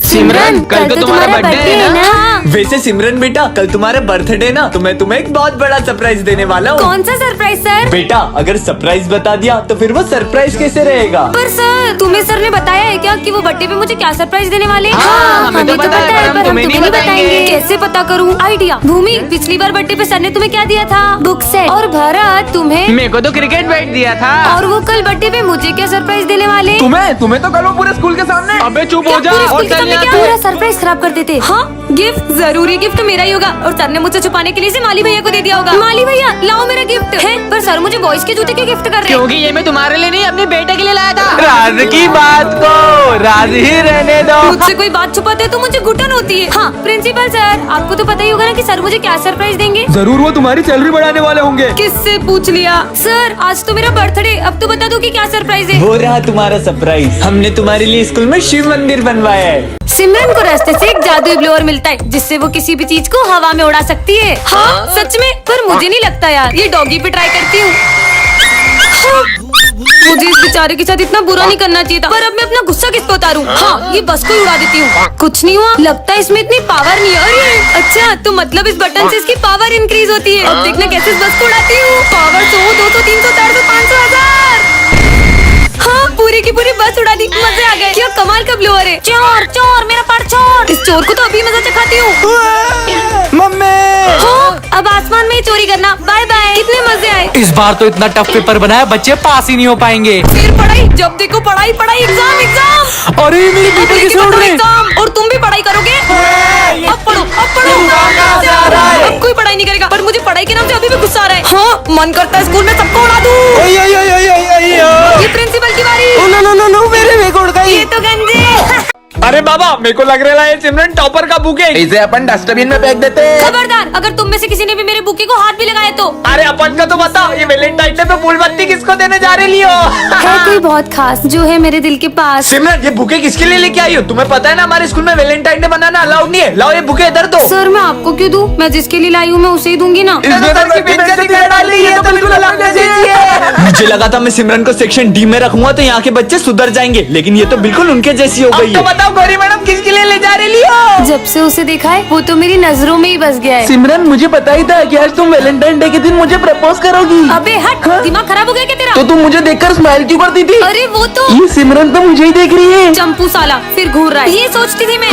सिमरन, कल तो तुम्हारा बर्थडे है ना? वैसे सिमरन बेटा, कल तुम्हारा बर्थडे ना, तो मैं तुम्हें एक बहुत बड़ा सरप्राइज देने वाला हूँ। कौन सा सरप्राइज सर? बेटा, अगर सरप्राइज बता दिया तो फिर वो सरप्राइज कैसे रहेगा? पर सर, तुम्हें सर ने बताया है क्या कि वो बर्थडे पे मुझे क्या सरप्राइज देने वाले? हमें तो पता है, पर हम तुम्हें नहीं बताएंगे। कैसे पता करूँ? आइडिया। भूमि, पिछली बार बर्थडे पे सर ने तुम्हें क्या दिया था? Book set. और भरत, तुम्हें? मेरे को तो क्रिकेट बैट दिया था। और वो कल बर्थडे पे मुझे क्या सरप्राइज देने वाले? तुम्हें तो कल वो पूरे स्कूल के सामने। अबे चुप हो जा। पूरे स्कूल और के चल सामने यहाँ क्या से। पूरा सरप्राइज खराब कर देते। हाँ, गिफ्ट जरूरी गिफ्ट मेरा ही होगा और सर ने मुझे छुपाने के लिए इसे माली भैया को दे दिया होगा। माली भैया, लाओ मेरा गिफ्ट है। पर सर मुझे बॉयज के जूते क्यों गिफ्ट कर रहे हैं? क्योंकि ये मैं तुम्हारे लिए नहीं, अपने बेटे के लिए लाया था। राज की बात को राज ही रहने दो। मुझसे कोई बात छुपाते है तो मुझे घुटन होती है। हाँ, प्रिंसिपल सर, आपको तो पता ही होगा ना कि सर मुझे क्या सरप्राइज देंगे। जरूर वो तुम्हारी सैलरी बढ़ाने वाले होंगे। किससे पूछ लिया? सर, आज तो मेरा बर्थडे, अब तो बता दो कि क्या सरप्राइज है। हो रहा तुम्हारा सरप्राइज। हमने तुम्हारे लिए स्कूल में शिव मंदिर बनवाया है। सिमरन को रास्ते से एक जादुई ब्लोअर मिलता है जिससे वो किसी भी चीज को हवा में उड़ा सकती है। हाँ, सच में। पर मुझे नहीं लगता यार, ये डॉगी पे ट्राई करती हूँ। हाँ, मुझे इस बेचारे के साथ इतना बुरा नहीं करना चाहिए था। पर अब मैं अपना गुस्सा किस पे उतारूं? हाँ, ये बस को ही उड़ा देती हूँ। कुछ नहीं हुआ, लगता है इसमें इतनी पावर नहीं है। अरे अच्छा, तो मतलब इस बटन से इसकी पावर इंक्रीज होती है। अब देखना कैसे इस बस को उड़ाती हूँ। पावर 100, 200, 300, 400, 500, 1000। हाँ, पूरी की पूरी बस उड़ा दी। मजे आ गए। क्या कमाल का ब्लोअर है। चोर चोर, मेरा पर चोर। इस चोर को तो अभी मजा चखाती हूँ। मम्मी, हाँ, अब आसमान में ही चोरी करना। Bye bye. कितने मजे आए। इस बार तो इतना टफ पेपर बनाया, बच्चे पास ही नहीं हो पाएंगे। फिर पढ़ाई, जब देखो पढ़ाई पढ़ाई, एग्जाम एग्जाम। अरे मेरी बेटी की सुन रहे। एग्जाम, और तुम भी पढ़ाई करोगे? अब पढ़ो, अब पढ़ो। अब कोई पढ़ाई नहीं करेगा, पर मुझे पढ़ाई के नाम से अभी भी गुस्सा आ रहा है। हाँ, मन करता है स्कूल में सबको उड़ा दूं। ये प्रिंसिपल की बारी। मेरे को उड़ गई। ये तो गंजे। अरे बाबा, मेरे को लग रहा है सिमरन टॉपर का बुक है। इसे अपन डस्टबिन में फेंक देते हैं। खबरदार, अगर तुम में से किसी ने भी मेरे बुके को हाथ भी लगाया तो। अरे अपन का तो बताओ, ये वैलेंटाइन डे पे फूल बत्ती किसको देने जा रही हो? है कोई बहुत खास जो है मेरे दिल के पास। सिमरन, ये बुके किसके लिए लेके आई हो? तुम्हें पता है ना हमारे स्कूल में वैलेंटाइन डे बनाना अलाउड नहीं है। लाओ ये बुके इधर दो। सर, मैं आपको क्यों दूं? मैं जिसके लिए लाई हूँ मैं उसे ही दूंगी ना। इसने तो सर की बेइज्जती कर डाली है, तो बिल्कुल अलग चाहिए। मुझे लगा था मैं सिमरन को सेक्शन डी में रखूंगा तो यहाँ के बच्चे सुधर जाएंगे, लेकिन ये तो बिल्कुल उनके जैसी हो गई तो है। बताओ गौरी मैडम किसके लिए ले जा रही हो? जब से उसे देखा है वो तो मेरी नजरों में ही बस गया है। सिमरन, मुझे पता ही था कि आज तुम वैलेंटाइन डे के दिन मुझे प्रपोज करोगी। अबे हट, दिमाग खराब हो गया क्या तेरा? तो तुम मुझे देखकर स्माइल क्यों करती थी? अरे वो तो ये सिमरन तो मुझे ही देख रही है। चंपू साला फिर घूर रहा है। ये सोचती थी मैं।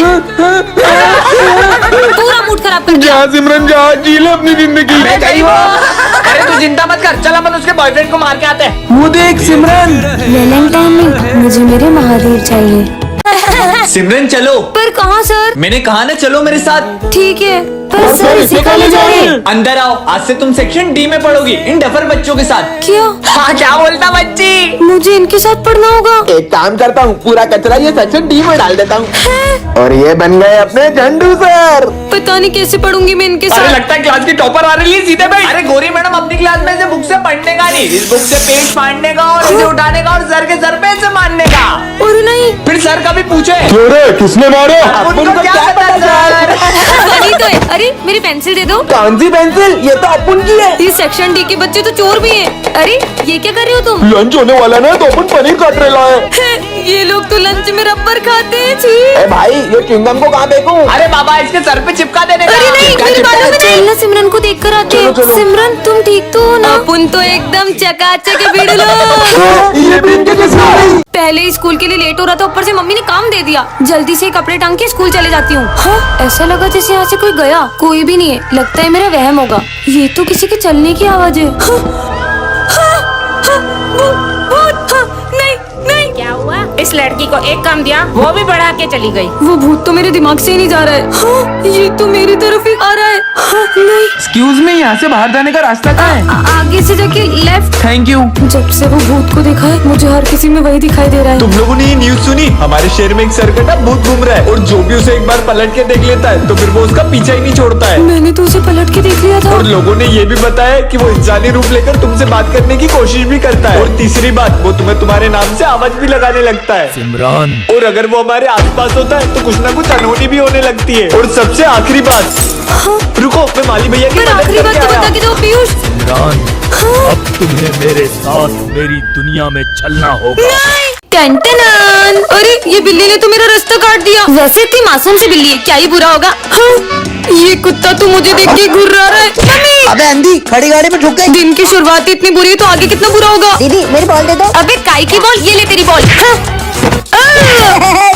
पूरा मूड खराब कर दिया। जा सिमरन जा, जी ले अपनी जिंदगी। अरे तू चिंता मत कर, चल अपन उसके बॉयफ्रेंड को मार के आते हैं। वो देख सिमरन। वैलेंटाइन नहीं, मुझे मेरे महादेव चाहिए। सिमरन चलो। पर कहाँ सर? मैंने कहा ना चलो मेरे साथ। ठीक है, पर सर इसे कहाँ ले जा रहे हैं? अंदर आओ, आज से तुम सेक्शन डी में पढ़ोगी इन डफर बच्चों के साथ। क्या? हाँ, क्या बोलता बच्ची? मुझे इनके साथ पढ़ना होगा? एक काम करता हूँ, पूरा कचरा ये सेक्शन डी में डाल देता हूँ और ये बन गए अपने झंडू सर। पता नहीं कैसे पढ़ूंगी मैं इनके अरे साथ। लगता है क्लास की टॉपर आ रही है, सीधे बैठ। अरे गोरी मैडम अपनी क्लास में से बुक से पढ़ने का नहीं, इस बुक से पेज फाड़ने का और इसे उठाने का और सर के सर पे से मारने का। और नहीं, फिर सर कभी पूछे किसने मारा? उनको क्या पता सर? वही तो है। अरे मेरी पेंसिल दे दो। कौन सी पेंसिल? ये तो अपुन की है। ये सेक्शन डी के बच्चे तो चोर भी हैं। अरे ये क्या कर रहे हो तुम? लंच होने वाला ना, तो अपन पनीर काट रहे हैं। ये लोग तो लंच में रबर खाते हैं। छी। ए भाई, ये च्युइंगम को कहाँ फेंकूं? अरे बाबा, इसके सर पे चिपका देने का। अरे नहीं, मेरे बालों में नहीं। चलना सिमरन को देख कर आते हैं। सिमरन तुम ठीक तो हो ना? अपन तो एकदम चकाचक बिड़लो। ये भी इनके जैसे आ रही। पहले ही स्कूल के लिए लेट हो रहा था, ऊपर से मम्मी ने काम दे दिया। जल्दी से कपड़े टांग के स्कूल चले जाती हूँ। हाँ, ऐसा लगा जैसे यहाँ से कोई गया। कोई भी नहीं है, लगता है मेरा वहम होगा। ये तो किसी के चलने की आवाज है। हाँ, हाँ, हाँ, भूत, हाँ, नहीं नहीं। क्या हुआ? इस लड़की को एक काम दिया, वो भी बढ़ा के चली गई। वो भूत तो मेरे दिमाग से ही नहीं जा रहा है। हाँ, ये तो मेरी तरफ ही आ रहा है। हाँ, नहीं। एक्सक्यूज मी, यहाँ से बाहर जाने का रास्ता कहाँ है? आगे से जाके लेफ्ट। Thank you. जब से वो भूत को देखा है, मुझे हर किसी में वही दिखाई दे रहा है। तुम लोगों ने ये न्यूज सुनी? हमारे शहर में एक सरकटा भूत घूम रहा है और जो भी उसे एक बार पलट के देख लेता है तो फिर वो उसका पीछा ही नहीं छोड़ता है। मैंने तो उसे पलट के देख लिया था। और लोगों ने ये भी बताया कि वो इंसानी रूप लेकर तुमसे बात करने की कोशिश भी करता है। और तीसरी बात, वो तुम्हें तुम्हारे नाम से आवाज भी लगाने लगता है। सिमरन, और अगर वो हमारे आसपास होता है तो कुछ ना कुछ अनहोनी भी होने लगती है। और सबसे आखिरी बात, रुको, मैं माली भैया की पर मदद आखिरी बात करके तो आया। बता के दो पीयूष। सिमरन, अब तुम्हें मेरे साथ मेरी दुनिया में चलना होगा। नहीं, टन-टन-टन। अरे ये बिल्ली ने तो मेरा रास्ता काट दिया। वैसे इतनी मासूम सी बिल्ली है, क्या ही बुरा होगा। हाँ, ये कुत्ता तो मुझे देख के घूर रहा है। मम्मी! अबे अंधी खड़ी गाड़ी में ठुक गई। दिन की शुरुआत ही इतनी बुरी है तो आगे कितना बुरा होगा। दीदी मेरी बॉल दे दो। अबे काई की बॉल, ये ले तेरी बॉल। हाँ।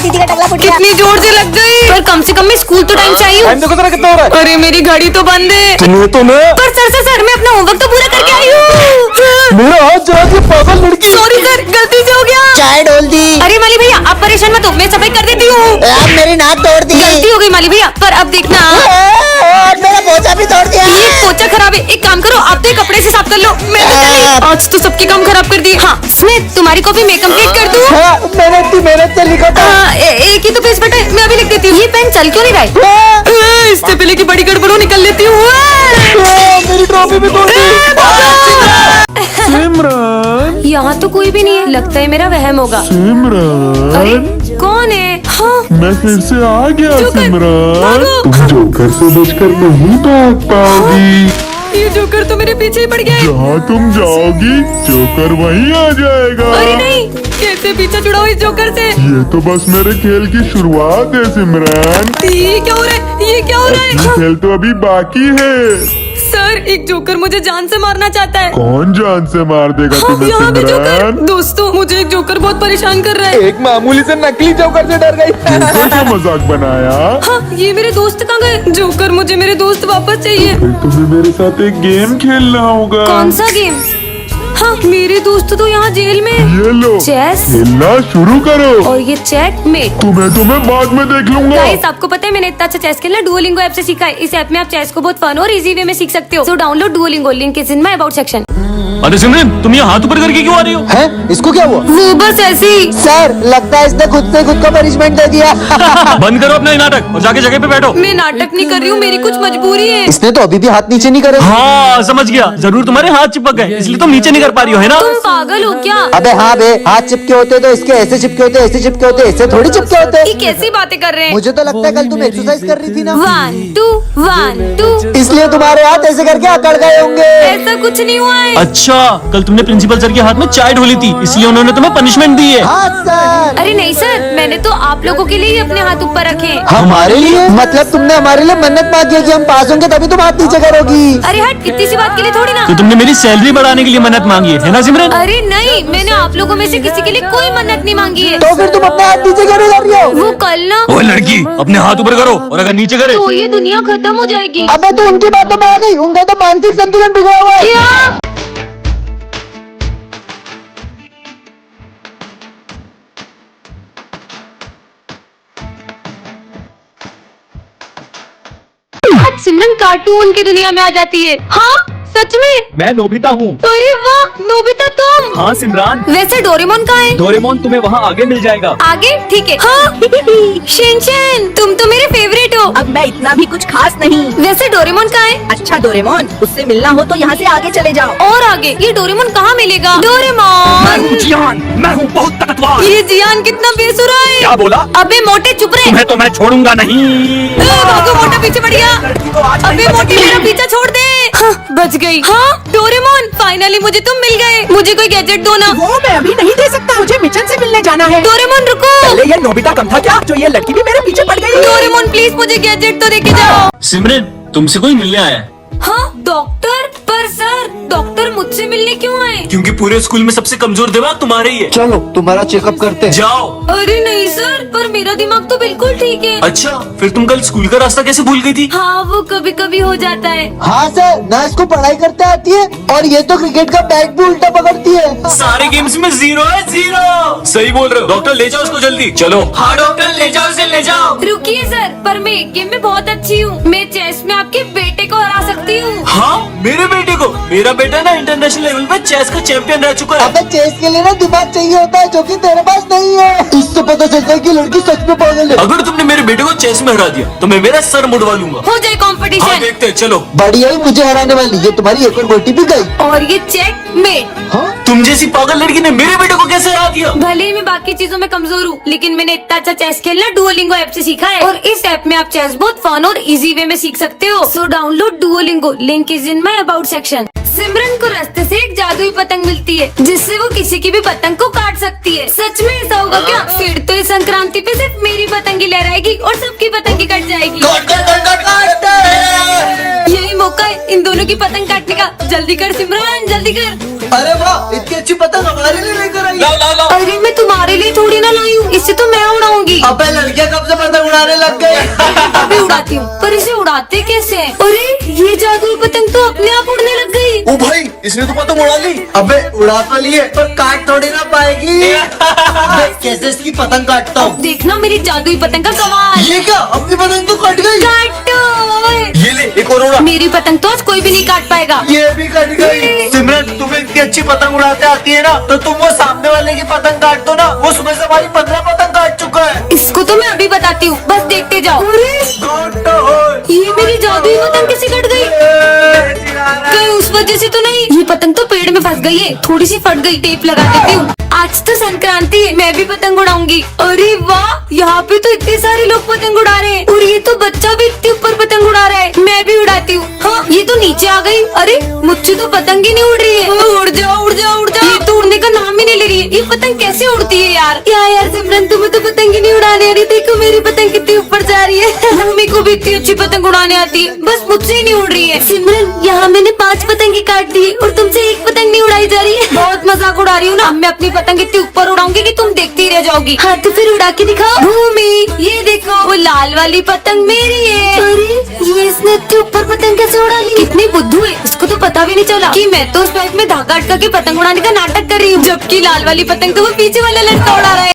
दीदी का टकला फुट गया। कितनी जोर से लग गई। पर कम से कम मैं स्कूल तो टाइम से आई हूँ। देखो जरा कितना हो रहा है। अरे मेरी घड़ी तो बंद है। तो मैं पर सर मैं अपना होमवर्क तो पूरा करके आई हूँ। मेरा हाथ जरा सी पागल लड़की। सॉरी सर, गलती से हो गया। चाय डोल दी। अरे माली भैया आप परेशान मत हो, मैं सफाई कर देती हूँ। अब मेरी नाक तोड़ दी। गलती हो गई माली भैया, पर अब देखना और मेरा पोछा भी तोड़ दिया। ये पोछा खराब है। एक काम करो, आप तो ये कपड़े से साफ कर लो। मैं तो चली। आज तो सबके काम खराब कर दिए। हाँ स्मिथ, तुम्हारी कॉपी मैं कंप्लीट कर दूँ? मैंने इतनी मेहनत से लिखा था। एक ही तो पेज बटा है, मैं अभी लिख देती हूँ। ये पेन चल क्यों नहीं रहा है? इससे पहले की बड़ी गड़बड़ हो निकल लेती हूँ। मेरी ट्रॉफी भी तोड़ दी। सिमरन यहाँ तो कोई भी नहीं है, लगता है मेरा वहम होगा। सिमरन अरे कौन है? हाँ मैं फिर से आ गया जोकर, सिमरन। भागो। तुम जोकर से बचकर नहीं भाग पाओगी। ये जोकर तो मेरे पीछे ही पड़ गया है। जहाँ तुम जाओगी जोकर वहीं आ जाएगा। अरे नहीं, कैसे पीछा छुड़ाओ इस जोकर से? ये तो बस मेरे खेल की शुरुआत है सिमरन। ये क्या हो रहा है? ये क्या हो रहा है? ये खेल तो अभी बाकी है। सर एक जोकर मुझे जान से मारना चाहता है। कौन जान से मार देगा हाँ, तुम्हें यहाँ भी जोकर। सिमरन? दोस्तों मुझे एक जोकर बहुत परेशान कर रहा है। एक मामूली से नकली जोकर से डर गई। जोकर का मजाक बनाया। हाँ ये मेरे दोस्त कहाँ गए? जोकर मुझे मेरे दोस्त वापस चाहिए। फिर तुम्हें मेरे साथ एक गेम खेलना होगा। कौन सा गेम? हाँ मेरे दोस्त तो यहाँ जेल में। ये लो चेस खेलना शुरू करो। और ये चेक मेट। तुम्हें बाद में देख लूंगा। गाइस आपको पता है मैंने इतना अच्छा चेस खेलना डुओलिंगो ऐप से सीखा है। इस ऐप में आप चेस को बहुत फन और इजी वे में सीख सकते हो। So download Duolingo, link is in my about section. अरे सिमरन, तुम ये हाथ ऊपर करके क्यों आ रही हो? है इसको क्या हुआ? वो बस ऐसे ही। सर लगता है इसने खुद से खुद को पनिशमेंट दे दिया। बंद करो अपना ये नाटक और जाके जगह पे बैठो। मैं नाटक नहीं कर रही हूँ, मेरी कुछ मजबूरी है। इसने तो अभी भी हाथ नीचे नहीं करे। हाँ समझ गया, जरूर तुम्हारे हाथ चिपक गए इसलिए तुम नीचे नहीं कर पा रही हो, है ना? तुम पागल हो क्या? अबे हाँ बे, हाथ चिपके होते तो इसके ऐसे चिपके होते, ऐसे चिपके होते, ऐसे थोड़ी चिपके ये होते। कैसी बातें कर रहे हैं? मुझे तो लगता है कल तुम एक्सरसाइज कर रही थी ना, 1 2 1 2। इसलिए तुम्हारे हाथ ऐसे करके अकड़ गए होंगे। ऐसा कुछ नहीं हुआ है। अच्छा, कल तुमने प्रिंसिपल सर के हाथ में चाय ढोली थी इसलिए उन्होंने तुम्हें पनिशमेंट दी है। हाँ सर। अरे नहीं सर, मैंने तो आप लोगों के लिए ही अपने हाथ ऊपर रखे। हमारे लिए? मतलब तुमने हमारे लिए मन्नत मांगी है कि हम पास होंगे तभी तुम हाथ नीचे करोगी। अरे हट, इतनी सी बात के लिए थोड़ी ना। तो तुमने मेरी सैलरी बढ़ाने के लिए मन्नत मांगी है ना सिमरन? अरे नहीं, मैंने आप लोगों में से किसी के लिए कोई मन्नत नहीं मांगी है। तो फिर तुम अपने हाथ नीचे क्यों नहीं कर रही हो? वो कल ना, ओ लड़की, अपने हाथ ऊपर करो और अगर नीचे करे तो ये दुनिया खत्म हो जाएगी। अबे तो उनकी बातों में आ गई, उनका तो मानसिक संतुलन बिगड़ा हुआ है। क्या? आज सिमरन कार्टून की दुनिया में आ जाती है। हाँ सच में? मैं नोबिता हूँ। अरे वाह, नोबिता तुम? हाँ सिमरान, वैसे डोरेमोन कहाँ है? डोरेमोन तुम्हें वहाँ आगे मिल जाएगा। आगे ठीक है। हाँ शिनचैन, तुम तो मेरे फेवरेट हो। अब मैं इतना भी कुछ खास नहीं। वैसे डोरेमोन कहाँ है? अच्छा डोरेमोन, उससे मिलना हो तो यहाँ से आगे चले जाओ। और आगे? ये डोरेमोन कहाँ मिलेगा? डोरेमोन, जियान, मैं हूँ बहुत ताकतवर। ये जियान कितना बेसुरा है। क्या बोला? अबे मोटे चुप रहे। तुम्हें तो मैं छोड़ूंगा नहीं। भागो, मोटा पीछे पड़ गया। अबे मोटे मेरा पीछा छोड़ दे। हाँ, बच गई। हाँ डोरेमोन, फाइनली मुझे तुम मिल गए। मुझे कोई गैजेट दो ना। वो मैं अभी नहीं दे सकता, मुझे मिशन से मिलने जाना है। डोरेमोन रुको। पहले ये नोबिता कम था क्या, जो ये लड़की भी मेरे पीछे पड़ गई? डोरेमोन प्लीज मुझे गैजेट तो देके जाओ। सिमरन, तुमसे कोई मिलने आया है? हाँ डॉक्टर, पर सर डॉक्टर मुझसे मिलने क्यों आए? क्योंकि पूरे स्कूल में सबसे कमजोर दिमाग तुम्हारे ही है। चलो तुम्हारा चेकअप करते हैं। जाओ। अरे नहीं सर, पर मेरा दिमाग तो बिल्कुल ठीक है। अच्छा, फिर तुम कल स्कूल का रास्ता कैसे भूल गई थी? हाँ वो कभी कभी हो जाता है। हाँ सर, ना इसको पढ़ाई करते आती है और ये तो क्रिकेट का बैट भी उल्टा पकड़ती है। सारे गेम्स में 0 है 0। सही बोल रहे हो। डॉक्टर ले जाओ उसको जल्दी। चलो। हाँ डॉक्टर ले जाओ, उसे ले जाओ। रुकिए सर, पर मैं एक गेम में बहुत अच्छी हूँ। मैं चेस में आपके बेटे को हरा सकती हूँ। हाँ मेरे बेटे को? मेरा बेटा ना इंटरनेशनल लेवल पे चेस का चैंपियन रह चुका है। अबे चेस के लिए ना दिमाग चाहिए होता है, जो कि तेरे पास नहीं है। इससे पता चलता है कि लड़की सच में पागल है। अगर तुमने मेरे बेटे को चेस में हरा दिया तो मैं मेरा सर मुड़वा लूंगा। हो जाए हाँ कंपटीशन। देखते हैं, चलो। बढ़िया ही मुझे हराने वाली, ये तुम्हारी एक और गोटी भी गई। और ये चेक मेट। हाँ तुम जैसी पागल लड़की ने मेरे बेटे को कैसे हरा दिया? भले ही मैं बाकी चीजों में कमजोर हूँ, लेकिन मैंने इतना अच्छा चेस खेलना डुओलिंगो ऐप से सीखा है। और इस ऐप में आप चेस बहुत फन और इजी वे में सीख सकते हो। So download Duolingo, link is in my about section. Simran को रास्ते से एक जादुई पतंग मिलती है जिससे वो किसी की भी पतंग को काट सकती है। सच में ऐसा होगा क्या? फिर तो इस संक्रांति पे सिर्फ मेरी पतंग ही लहराएगी और सबकी पतंग ही कट जाएगी। यही मौका है इन दोनों की पतंग काटने का। जल्दी कर सिमरन, जल्दी कर। अरे वाह, इतनी अच्छी पतंग हमारे लिए लेकर आई। अरे मैं तुम्हारे लिए थोड़ी ना लाई हूँ, इससे तो मैं उड़ाऊंगी। अबे लड़कियां कब से पतंग उड़ाने लग गए? अभी उड़ाती हूँ, पर इसे उड़ाते कैसे हैं? अरे ये जादुई पतंग तो अपने आप उड़ने लग गई। ओ भाई, इसने तो पतंग उड़ा ली। अबे उड़ा तो लिए, पर काट थोड़ी ना पाएगी। अबे कैसे इसकी पतंग काटता हूँ? देखना मेरी जादुई पतंग का कमाल। ये क्या, अपनी पतंग तो कट गई। काटो। ये ले, एक और उड़ा। मेरी पतंग तो आज कोई भी नहीं काट पाएगा। ये भी कट गई। सिमरन, तुम्हें इतनी अच्छी पतंग उड़ाते आती है ना, तो तुम वो सामने वाले की पतंग काट दो ना। वो सुबह से हमारी 15 पतंग काट चुका है। इसको तो मैं अभी बताती हूँ, बस देखते जाओ। अरे ये मेरी जादुई पतंग कैसे कट गई? कहीं उस वजह से तो नहीं? ये पतंग तो पेड़ में फंस गई है, थोड़ी सी फट गई, टेप लगा देती हूँ। आज तो संक्रांति है, मैं भी पतंग उड़ाऊंगी। अरे वाह, यहाँ पे तो इतने सारे लोग पतंग उड़ा रहे हैं और ये तो बच्चा भी इतने ऊपर पतंग उड़ा रहा है। मैं भी उड़ाती हूँ। हाँ, ये तो नीचे आ गई। अरे मुझसे तो पतंग ही नहीं उड़ रही है। उड़ जाओ, उड़ जाओ, उड़ जाओ। ये तो उड़ने का नाम ही नहीं ले रही है। ये पतंग कैसे उड़ती है यार? क्या यार सिमरन, तुम्हें तो पतंग ही नहीं उड़ाने आ रही। देखो मेरी पतंग कितनी ऊपर जा रही है। मम्मी को भी इतनी अच्छी पतंग उड़ाने आती है, बस मुझसे ही नहीं उड़ रही है। सिमरन, यहाँ मैंने 5 पतंगे काट दी और तुमसे एक पतंग नहीं उड़ाई जा रही है। बहुत मजाक उड़ा रही हूँ ना। मैं अपनी पतंग इतनी ऊपर उड़ाऊंगी कि तुम देखती ही रह जाओगी। हाँ तो फिर उड़ा के दिखाओ। भूमि, ये देखो वो लाल वाली पतंग मेरी है। अरे ये इसने इतनी ऊपर पतंग कैसे उड़ा ली? कितनी बुद्धू है, इसको तो पता भी नहीं चला कि मैं तो उस पाइप में धागा अटका के पतंग उड़ाने का नाटक कर रही हूँ, जबकि लाल वाली पतंग तो वो पीछे वाला लड़का उड़ा रहा है।